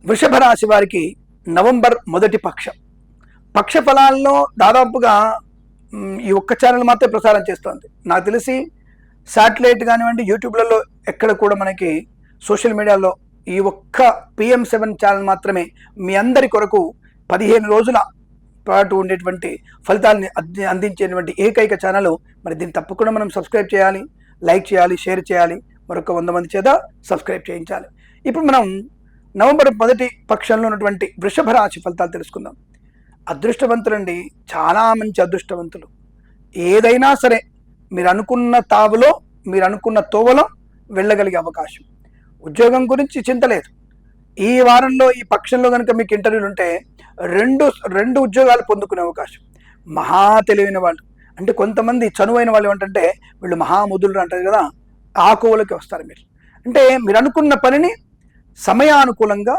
వృషభ రాశి వారికి నవంబర్ మొదటి పక్ష ఫలాల్లో దాదాపుగా ఈ ఒక్క ఛానల్ మాత్రమే ప్రసారం చేస్తోంది. నాకు తెలిసి శాటిలైట్ కానివ్వండి, యూట్యూబ్లలో ఎక్కడ కూడా మనకి సోషల్ మీడియాలో ఈ ఒక్క PM7 ఛానల్ మాత్రమే మీ అందరి కొరకు 15 రోజుల పాటు ఉండేటువంటి ఫలితాలని అందించేటువంటి ఏకైక ఛానల్. మరి దీన్ని తప్పకుండా మనం సబ్స్క్రైబ్ చేయాలి, లైక్ చేయాలి, షేర్ చేయాలి, మరొక 100 మంది చేత సబ్స్క్రైబ్ చేయించాలి. ఇప్పుడు మనం నవంబర్ మొదటి పక్షంలో ఉన్నటువంటి వృషభ రాశి ఫలితాలు తెలుసుకుందాం. అదృష్టవంతులండి, చాలా మంచి అదృష్టవంతులు. ఏదైనా సరే మీరు అనుకున్న తావులో, మీరు అనుకున్న తోవలో వెళ్ళగలిగే అవకాశం. ఉద్యోగం గురించి చింత లేదు. ఈ వారంలో ఈ పక్షంలో కనుక మీకు ఇంటర్వ్యూలు ఉంటే రెండు ఉద్యోగాలు పొందుకునే అవకాశం. మహా తెలివైన వాళ్ళు, అంటే కొంతమంది చనువైన వాళ్ళు ఏమంటే వీళ్ళు మహాముదులు అంటారు కదా, ఆ కోవలకి వస్తారు మీరు. అంటే మీరు అనుకున్న పనిని సమయానుకూలంగా